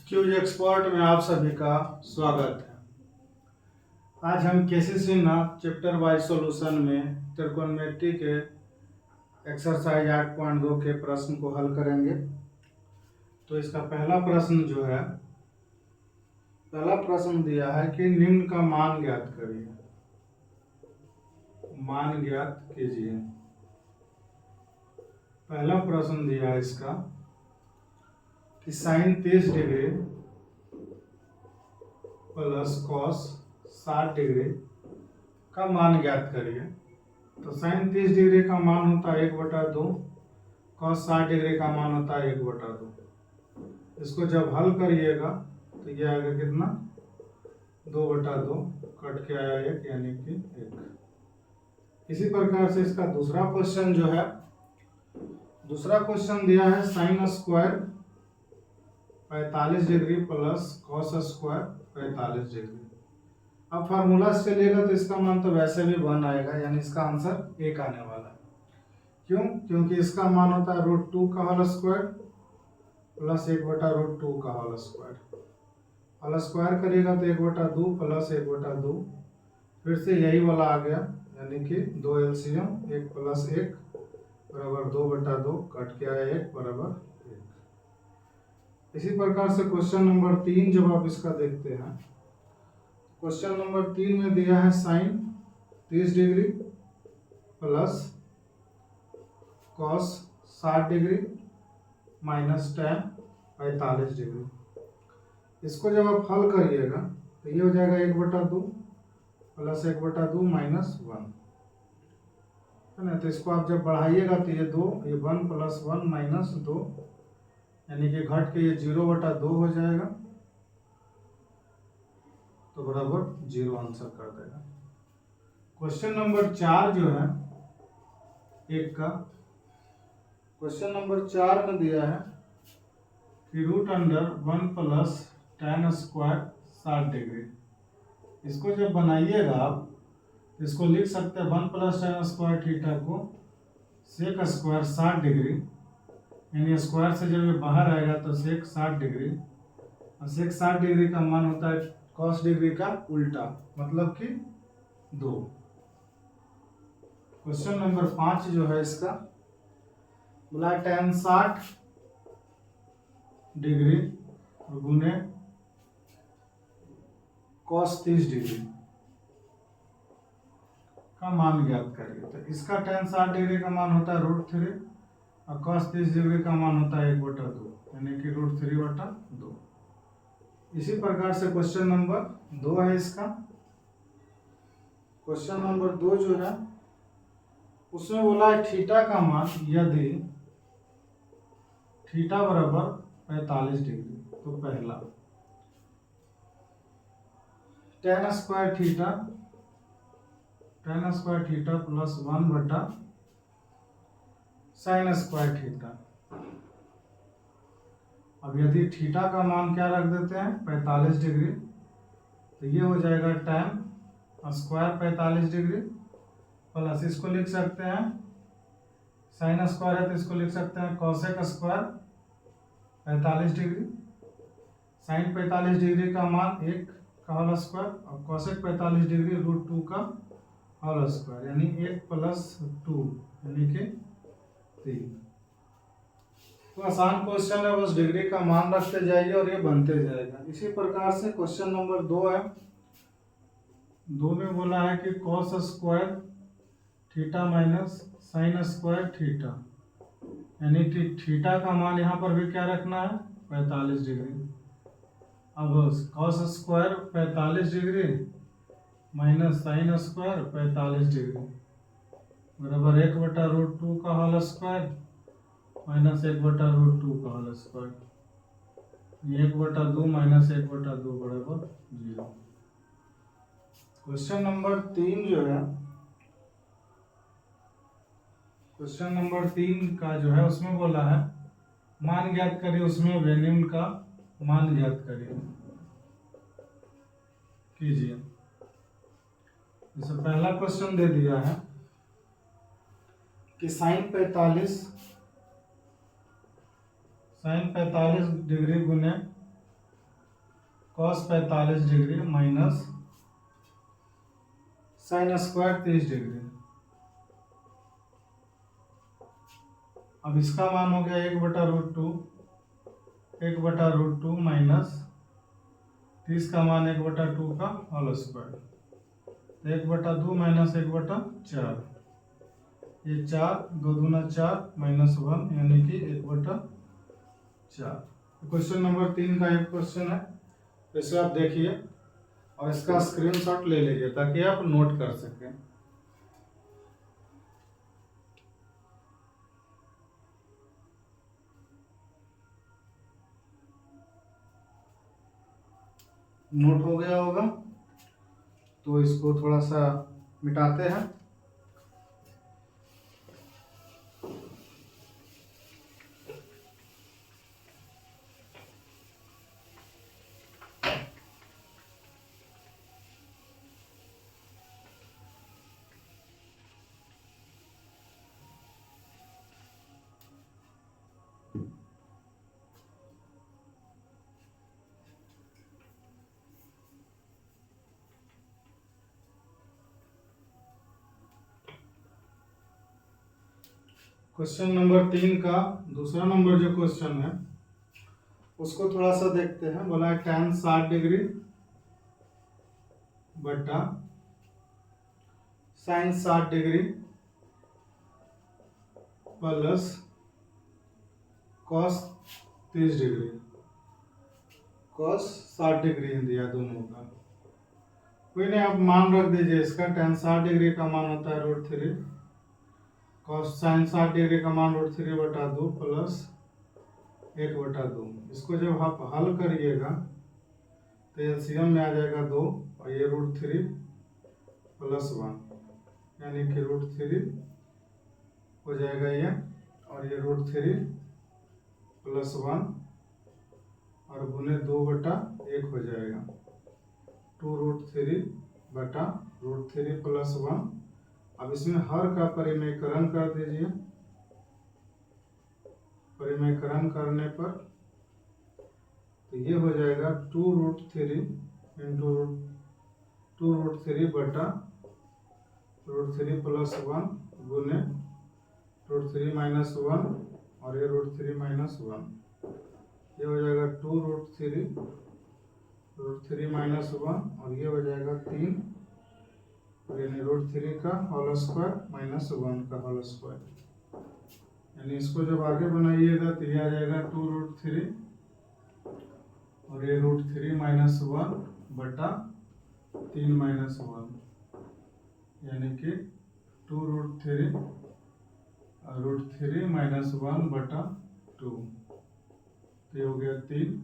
Cues expert में आप सभी का स्वागत है। आज हम केसीसी नाथ चैप्टर वाइज सॉल्यूशन में त्रिकोणमिति के एक्सरसाइज 8.2 के प्रश्न को हल करेंगे। तो इसका पहला प्रश्न दिया है कि निम्न का मान ज्ञात करिए। मान ज्ञात कीजिए। पहला प्रश्न दिया है इसका कि sine 30 degree plus cos 60 degree का मान ज्ञात करिए। तो साइन 30 डिग्री का मान होता है 1/2, कॉस 60 डिग्री का मान होता है 1/2। इसको जब हल करिएगा तो ये आएगा कितना, 2/2, कट के आया 1 यानी कि 1। इसी प्रकार से इसका दूसरा क्वेश्चन दिया है sine square 45 degree plus cos square 45 degree. अब फार्मूला से चलिएगा तो इसका मान तो वैसे भी 1 आएगा, यानी इसका आंसर 1 आने वाला है। क्यों? क्योंकि इसका मान होता है √2 का होल स्क्वायर प्लस 1/√2 का होल स्क्वायर। होल स्क्वायर करिएगा तो 1/2 प्लस 1/2, फिर से यही वाला आ गया, यानी कि 2 एलसीएम 1 प्लस 1 बराबर 2/2, कट के आया 1 बराबर 1। इसी प्रकार से क्वेश्चन नंबर 3 जब आप इसका देखते हैं, क्वेश्चन नंबर 3 में दिया है sine 30 degree plus cos 60 degree minus tan 45 degree. इसको जब आप हल करिएगा तो ये हो जाएगा 1/2 प्लस 1/2 माइनस 1, है ना। तो इसको आप जब बढ़ाइएगा तो ये 2, ये 1 प्लस 1 माइनस 2, यानी कि घट के ये 0/2 हो जाएगा, तो बराबर 0 आंसर कर देगा। क्वेश्चन नंबर 4 जो है क्वेश्चन नंबर 4 में दिया है कि √1 प्लस tan स्क्वायर 60 डिग्री। इसको जब बनाइएगा आप, इसको लिख सकते हैं 1 प्लस tan स्क्वायर थीटा को सेक स्क्वायर 60 डिग्री, यानी स्क्वायर से जब ये बाहर आएगा तो सेक 60 डिग्री, और सेक 60 डिग्री का मान होता है कॉस डिग्री का उल्टा, मतलब कि 2। क्वेश्चन नंबर 5 जो है इसका बोला tan 60 डिग्री गुने कॉस 30 डिग्री का मान ज्ञात करिए। तो इसका tan 60 डिग्री का मान होता है √3 और कॉस 30 डिग्री का मान होता है 1/2, यानी कि √3/2। इसी प्रकार से क्वेश्चन नंबर 2 है इसका। क्वेश्चन नंबर 2 जो है उसमें बोला है थीटा का मान यदि थीटा बराबर 45 डिग्री, तो पहला tan square theta plus 1 sine square theta. अब यदि थीटा का मान क्या रख देते हैं 45 डिग्री, तो ये हो जाएगा tan स्क्वायर 45 डिग्री प्लस, इसको लिख सकते हैं साइन स्क्वायर है तो इसको लिख सकते हैं cosec square 45 degree. Sine 45 degree का मान 1 का होल स्क्वायर और कॉसेक 45 डिग्री √2 का होल स्क्वायर, यानी 1 प्लस 2 यानी कि 3। तो आसान क्वेश्चन है, बस डिग्री का मान रखते जाइए और ये बनते जाएगा। इसी प्रकार से क्वेश्चन नंबर 2 है। 2 में बोला है कि cos square theta minus sine square theta, यानी कि थीटा का मान यहाँ पर भी क्या रखना है 45 डिग्री। अब cos square 45 degree minus sine square 45 degree बराबर 1/√2 का होल स्क्वायर माइनस 1/√2 का होल स्क्वायर, 1/2 माइनस 1/2 बराबर 0। क्वेश्चन नंबर 3 जो है, क्वेश्चन नंबर 3 का जो है उसमें बोला है मान ज्ञात करिए, उसमें वेन्यूम का मान ज्ञात करिए कीजिए। जैसे पहला क्वेश्चन दे दिया है कि साइन 45 डिग्री गुने cos 45 degree minus sine square 30 degree. अब इसका मान हो गया 1/√2, 1/√2 माइनस 30 का मान 1/2 का होल स्क्वायर, 1/2 माइनस 1/4, ये 4, 2 दूना 4 माइनस 1 यानी कि 1/4। क्वेश्चन नंबर 3 का एक क्वेश्चन है, इसे आप देखिए और इसका स्क्रीनशॉट ले लीजिए ताकि आप नोट कर सकें। नोट हो गया होगा तो इसको थोड़ा सा मिटाते हैं। क्वेश्चन नंबर 3 का दूसरा नंबर जो क्वेश्चन है उसको थोड़ा सा देखते हैं। बोला है tan 60 डिग्री बटा sin 60 degree plus cos 30 degree. cos 60 degree दिया दोनों का, कोई नहीं, आप मान रख दीजिए इसका। tan 60 डिग्री का मान होता है √3, cos sin 60 डिग्री का मान √3/2 प्लस 1/2। इसको जब आप हल करिएगा तो एलसीएम में आ जाएगा 2 और ये √3 प्लस 1 यानी कि √3 हो जाएगा ये, और ये √3 प्लस 1 और गुने 2/1 हो जाएगा, 2√3/√3 प्लस 1। अब इसमें हर का परिमेयकरण कर दीजिए। परिमेयकरण करने पर तो ये हो जाएगा 2√3 इंटू 2√3/√3 प्लस 1 गुने √3 माइनस 1 और ये √3 माइनस 1, ये हो जाएगा 2√3 माइनस 1 और ये हो जाएगा 3 यानी √3 का होल स्क्वायर माइनस 1 का होल स्क्वायर। यानी इसको जब आगे बनाइएगा तो ये आ जाएगा 2√3 और ये √3 माइनस 1 बटा 3 माइनस 1 यानी कि 2√3 माइनस 1 बटा 2, ये हो गया 3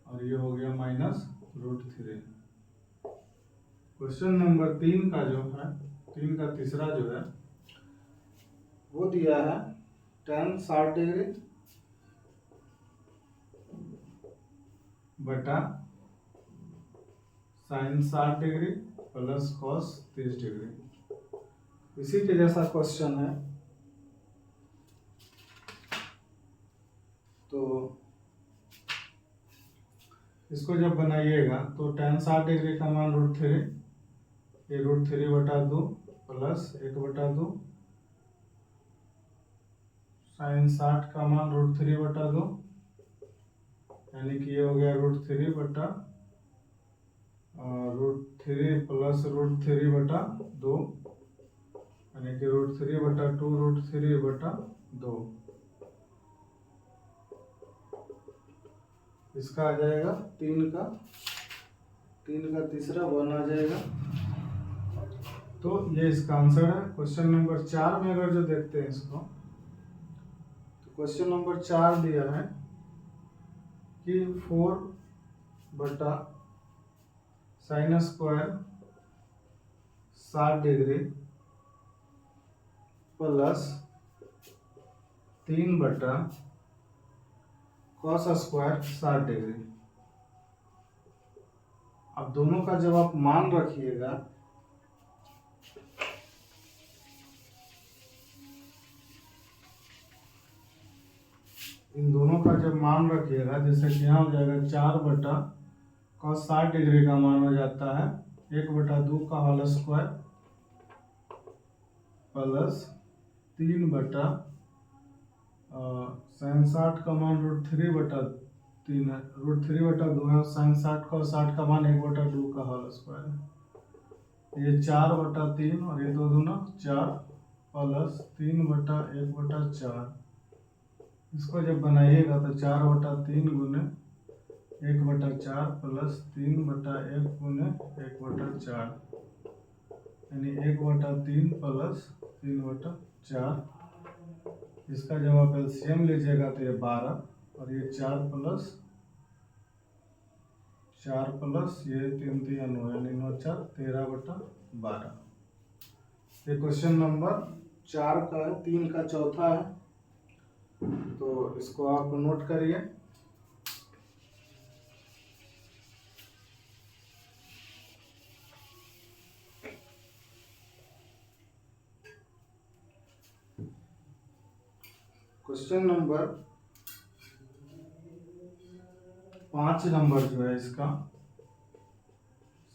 और ये हो गया माइनस √3। क्वेश्चन नंबर 3 का जो है, 3 का तीसरा जो है वो दिया है tan 60 डिग्री बटा sin 60 degree plus cos 30 degree. इसी के जैसा क्वेश्चन है, तो इसको जब बनाइएगा तो tan 60 डिग्री का मान √3, ये √3/2 प्लस 1/2, sin 60 का मान √3/2 यानी कि ये हो गया √3 प्लस √3/2 यानी कि √3/2 √3/2। इसका आ जाएगा 3 का तीसरा 1 आ जाएगा। तो ये इसका आंसर है। क्वेश्चन नंबर 4 में अगर जो देखते हैं इसको, तो क्वेश्चन नंबर 4 दिया है कि 4/sin square 60 degree plus 3/cos square 60 degree. अब दोनों का जब आप मान रखिएगा इन दोनों का जब मान रखिएगा, जैसे कि यहाँ हो जाएगा 4/cos 60 डिग्री का मान हो जाता है 1/2 का होल स्क्वायर प्लस 3/sin 60 का मान √3/3 है, √3/2 है। sin 60 cos 60 का मान 1/2 का होल स्क्वायर है। ये 4/3 और ये 2 दूना 4 प्लस 3/1/4। इसको जब बनाइएगा तो 4/3 गुने 1/4 प्लस 3/1 गुने 1/4, यानी 1/3 प्लस 3/4। इसका जब आप एलसीएम लीजिएगा तो ये 12 और ये 4 प्लस ये 3 3 9, यानी 9 4 13/12। ये क्वेश्चन नंबर 4 का है, 3 का चौथा है, तो इसको आप नोट करिए। क्वेश्चन नंबर 5 नंबर जो है इसका,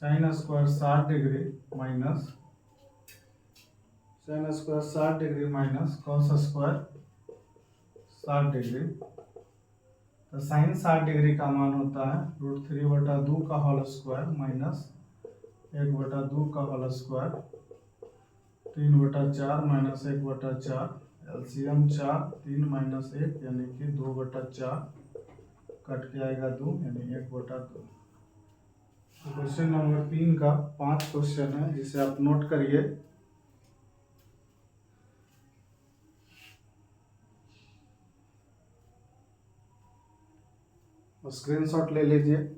sin square 60 degree minus cos square 60 degree. तो sin 60 डिग्री का मान होता है √3/2 का होल स्क्वायर माइनस 1/2 का होल स्क्वायर 3/4 माइनस 1/4, एलसीएम 4 3 माइनस 1 यानी कि 2/4, कट के आएगा 2 यानी 1/2। क्वेश्चन नंबर 3 का 5 क्वेश्चन है, जिसे आप नोट करिए। स्क्रीनशॉट ले लीजिए।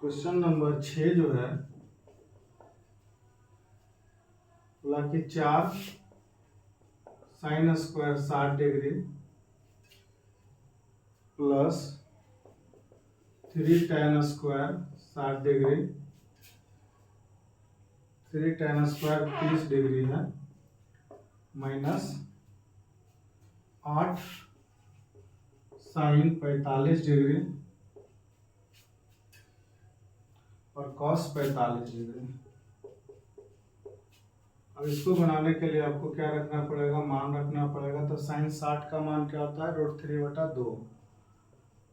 क्वेश्चन नंबर 6 जो है, बोला कि 4 sin square 60 degree plus 3 tan square 60 degree, 3 tan square 30 degree है, माइनस 8 sin 45 डिग्री और cos 45 डिग्री। अब इसको बनाने के लिए आपको क्या रखना पड़ेगा, मान रखना पड़ेगा। तो sin 60 का मान क्या होता है √3/2,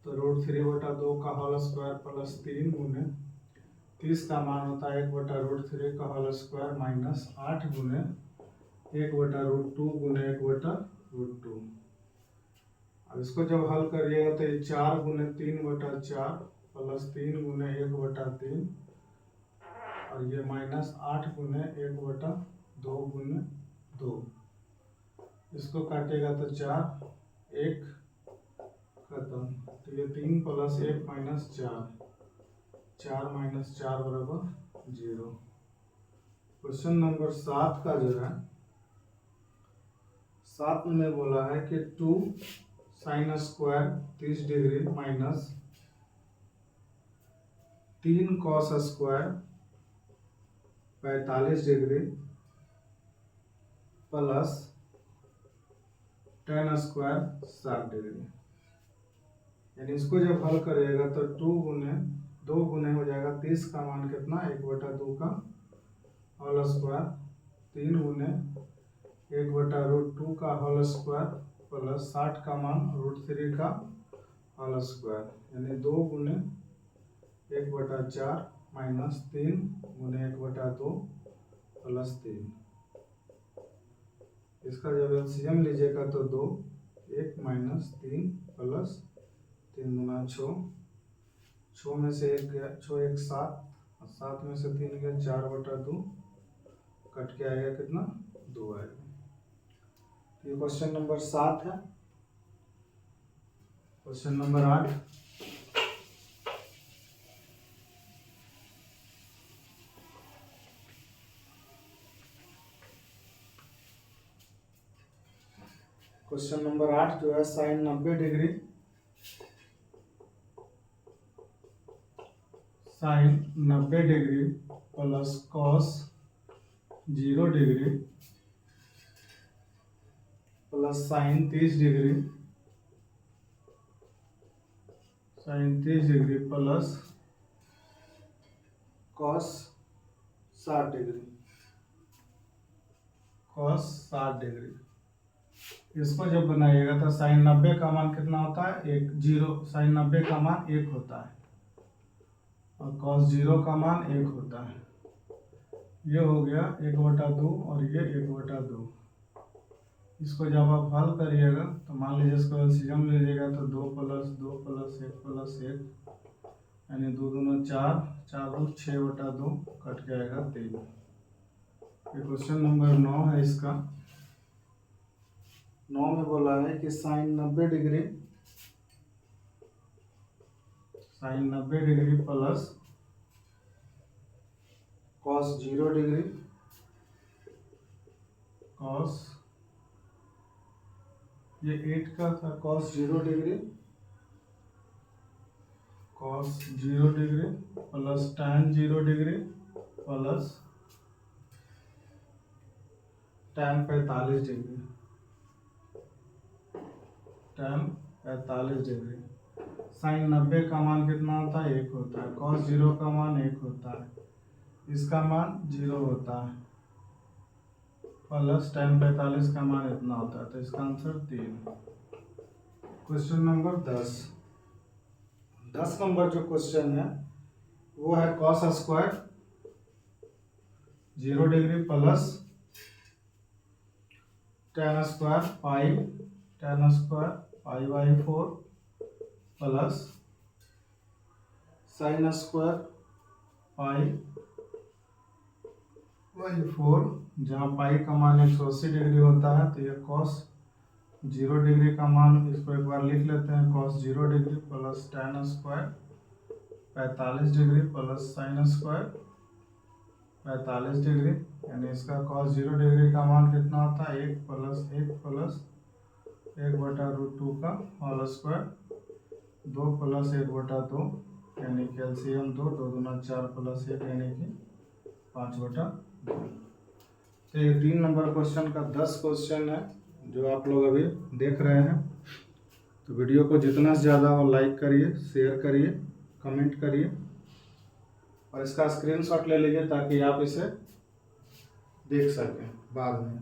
तो √3/2 का होल स्क्वायर प्लस 3 गुने 30 का मान होता है 1/√3 का होल स्क्वायर माइनस 8 गुने 1/√2 गुने 1/√2। अब इसको जब हल करिएगा तो ये 4 गुने 3/4 प्लस 3 गुने 1/3 और ये माइनस 8 गुने 1/2 गुने 2। इसको काटेगा तो 4 1 खत्म, तो ये 3 प्लस 1 माइनस 4, 4 माइनस 4 बराबर 0। क्वेश्चन नंबर 7 का जो है, 7 में बोला है कि 2 sin square 30 degree minus 3 cos square 45 degree plus tan square 60 degree. यानी इसको जब हल करिएगा तो 2 गुने हो जाएगा 30 का मान कितना 1/2 का होल स्क्वायर, 3 गुने 1/√2 का होल स्क्वायर प्लस 60 का मान √3 का होल स्क्वायर, यानी 2 गुने 1/4 माइनस 3 गुने 1/2 प्लस 3। इसका जब एलसीएम लीजिएगा तो 2 1 माइनस 3 प्लस 3 दूना 6, 6 में से 1 गया, 6 1 7 और 7 में से 3 गया 4/2, कट के आएगा कितना 2 आएगा। ये क्वेश्चन नंबर 7 है। Question number 8। क्वेश्चन नंबर 8 जो है sine 90 degree, sine 90 degree plus cos 0 degree plus sine 30 degree, sine 30 degree plus cos 60 degree, cos 60 degree. इसको जब बनाइएगा तो साइन 90 का मान कितना होता है, 1 0, साइन 90 का मान 1 होता है और कॉस 0 का मान 1 होता है। ये हो गया 1/2 और ये 1/2। इसको जब आप हल करिएगा तो मान लीजिए इसको एलसीएम लीजिएगा तो 2 + 2 + 1 + 1 यानी 2 दूना 4, 4 2 6/2 कट जाएगा 3। ये क्वेश्चन नंबर 9 है। इसका 9 में बोला है कि sine 90 degree, sine 90 degree plus cos 0 degree, cos ये 8 का था, cos 0 degree, cos 0 degree plus tan 0 degree plus tan 45 degree, tan 45 degree. Sine 90 का मान कितना होता है, 1 होता है। कॉस 0 का मान 1 होता है, इसका मान 0 होता है, प्लस tan 45 का मान इतना होता है, तो इसका आंसर 3। Question number 10। 10 नंबर जो क्वेश्चन है वो है cos square 0 degree plus tan square pi, tan square π/4 plus sine square π/4, जहाँ पाई का मान 180 डिग्री होता है तो ये कॉस 0 डिग्री का मान, इसको एक बार लिख लेते हैं, cos 0 degree plus tan square 45 degree plus sine square 45 degree, यानी इसका कॉस 0 डिग्री का मान कितना होता है, 1 + 1 + 1/√2 का होल स्क्वायर, 2 + 1/2 यानी कि एलसीएम 2, 2 दूना 4 + 1 यानी कि 5/2। तो ये 3 नंबर क्वेश्चन का 10 क्वेश्चन है जो आप लोग अभी देख रहे हैं। तो वीडियो को जितना से ज़्यादा हो लाइक करिए, शेयर करिए, कमेंट करिए और इसका स्क्रीनशॉट ले लीजिए ताकि आप इसे देख सकें बाद में।